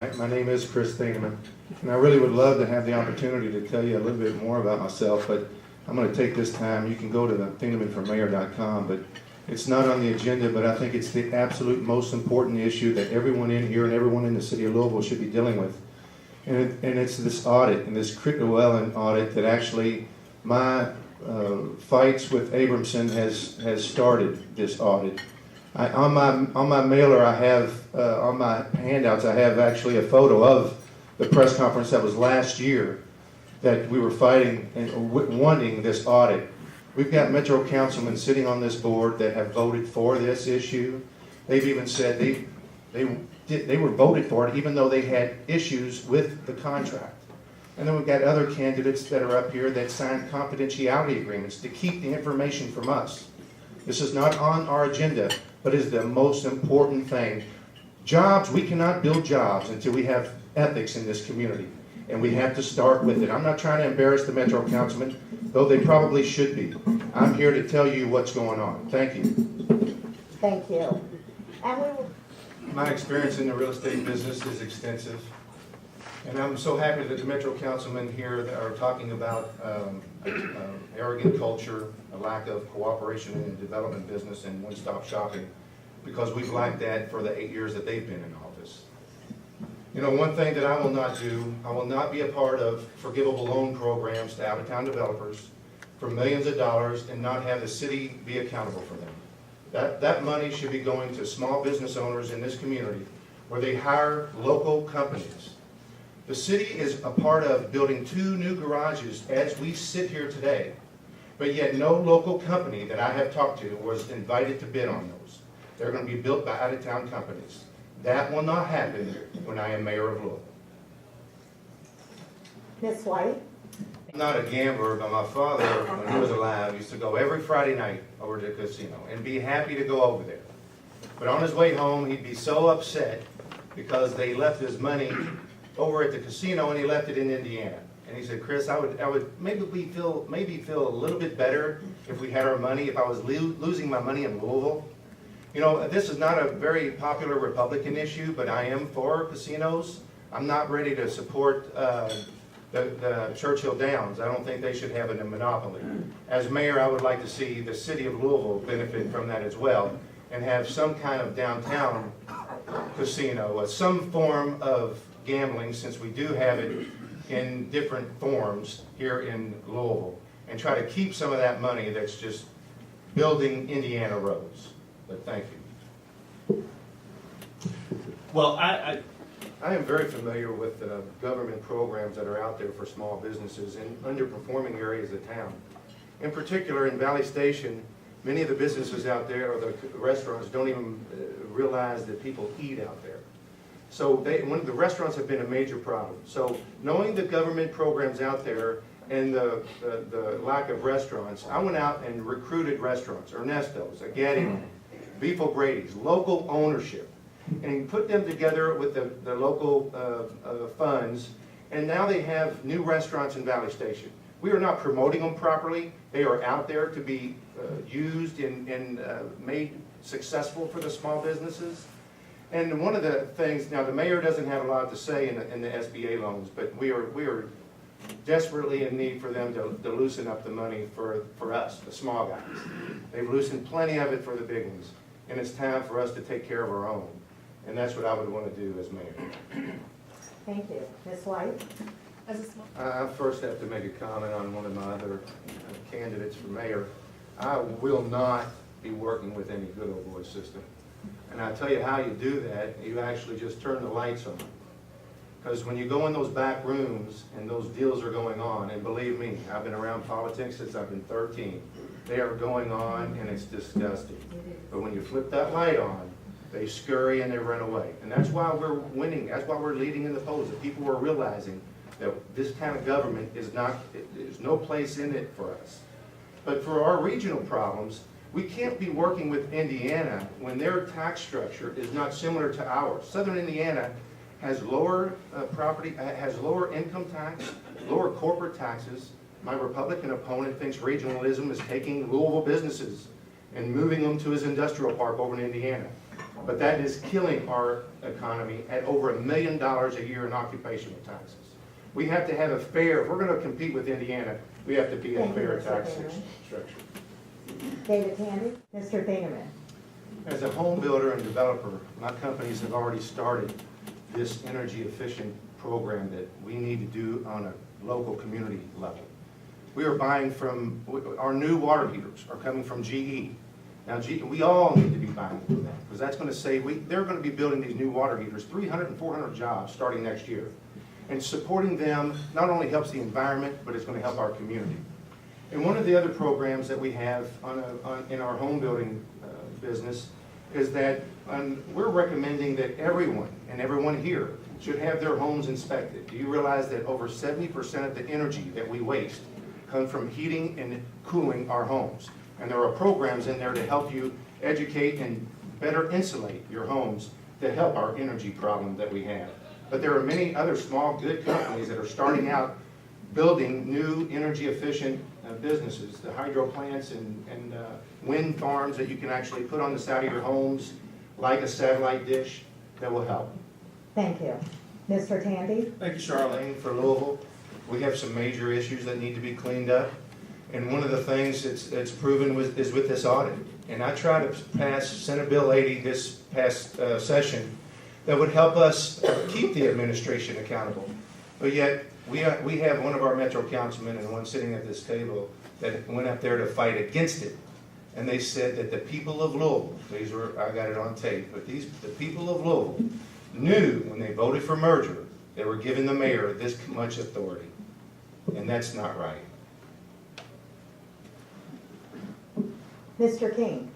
My name is Chris Thieneman, and I really would love to have the opportunity to tell you a little bit more about myself, but I'm going to take this time. You can go to the thienemanformayor.com, but it's not on the agenda, but I think it's the absolute most important issue that everyone in here and everyone in the city of Louisville should be dealing with. And it's this audit, and this Llewellyn audit that actually my fights with Abramson has started this audit. On my mailer, I have, on my handouts, I have actually a photo of the press conference that was last year that we were fighting and wanting this audit. We've got Metro councilmen sitting on this board that have voted for this issue. They've even said they were voted for it even though they had issues with the contract. And then we've got other candidates that are up here that signed confidentiality agreements to keep the information from us. This is not on our agenda, but is the most important thing. Jobs, we cannot build jobs until we have ethics in this community, and we have to start with it. I'm not trying to embarrass the Metro councilmen, though they probably should be. I'm here to tell you what's going on. Thank you. Thank you. And we will. My experience in the real estate business is extensive, and I'm so happy that the Metro councilmen here that are talking about arrogant culture, a lack of cooperation in the development business, and one-stop shopping, because we've lacked that for the 8 years that they've been in office. You know, one thing that I will not do, I will not be a part of forgivable loan programs to out-of-town developers for millions of dollars and not have the city be accountable for them. That money should be going to small business owners in this community where they hire local companies. The city is a part of building 2 new garages as we sit here today, but yet no local company that I have talked to was invited to bid on those. They're going to be built by out-of-town companies. That will not happen when I am mayor of Louisville. Ms. White? I'm not a gambler, but my father, when he was alive, used to go every Friday night over to the casino and be happy to go over there. But on his way home, he'd be so upset because they left his money over at the casino and he left it in Indiana. And he said, Chris, I would maybe feel a little bit better if we had our money, if I was losing my money in Louisville. You know, this is not a very popular Republican issue, but I am for casinos. I'm not ready to support the Churchill Downs. I don't think they should have a monopoly. As mayor, I would like to see the city of Louisville benefit from that as well and have some kind of downtown casino, some form of gambling, since we do have it in different forms here in Louisville, and try to keep some of that money that's just building Indiana roads. But thank you. Well, I am very familiar with the government programs that are out there for small businesses in underperforming areas of town. In particular, in Valley Station, many of the businesses out there, or the restaurants, don't even realize that people eat out there. So the restaurants have been a major problem. So knowing the government programs out there and the lack of restaurants, I went out and recruited restaurants, Ernesto's, Agati, Beef O'Brady's, local ownership, and put them together with the local funds, and now they have new restaurants in Valley Station. We are not promoting them properly. They are out there to be used and made successful for the small businesses. And one of the things, now the mayor doesn't have a lot to say in the SBA loans, but we are desperately in need for them to loosen up the money for us, the small guys. They've loosened plenty of it for the big ones, and it's time for us to take care of our own. And that's what I would want to do as mayor. Thank you. Ms. White? I first have to make a comment on one of my other candidates for mayor. I will not be working with any good old boy system. And I tell you how you do that, you actually just turn the lights on. Because when you go in those back rooms and those deals are going on, and believe me, I've been around politics since I've been 13, they are going on and it's disgusting. But when you flip that light on, they scurry and they run away. And that's why we're winning, that's why we're leading in the polls, that people are realizing that this kind of government is not, there's no place in it for us. But for our regional problems, we can't be working with Indiana when their tax structure is not similar to ours. Southern Indiana has lower has lower income tax, lower corporate taxes. My Republican opponent thinks regionalism is taking Louisville businesses and moving them to his industrial park over in Indiana. But that is killing our economy at over $1 million a year in occupational taxes. We have to have a fair, if we're gonna compete with Indiana, we have to be a Thank you, fair Mr. tax Chairman. structure. David Tandy? Mr. Bingaman? As a home builder and developer, my companies have already started this energy efficient program that we need to do on a local community level. We are buying from, our new water heaters are coming from GE. Now, we all need to be buying from them, because that's gonna save, they're gonna be building these new water heaters, 300 and 400 jobs starting next year. And supporting them not only helps the environment, but it's gonna help our community. And one of the other programs that we have in our home building business is that we're recommending that everyone here should have their homes inspected. Do you realize that over 70% of the energy that we waste comes from heating and cooling our homes? And there are programs in there to help you educate and better insulate your homes to help our energy problem that we have. But there are many other small, good companies that are starting out building new energy efficient businesses, the hydro plants and wind farms that you can actually put on the side of your homes, like a satellite dish, that will help. Thank you. Mr. Tandy? Thank you, Charlene, for Louisville. We have some major issues that need to be cleaned up. And one of the things that's proven is with this audit. And I tried to pass Senate Bill 80 this past session that would help us keep the administration accountable. But yet, we have one of our Metro councilmen and one sitting at this table that went up there to fight against it. And they said that the people of Louisville, I got it on tape, but the people of Louisville knew when they voted for merger, they were giving the mayor this much authority. And that's not right. Mr. King?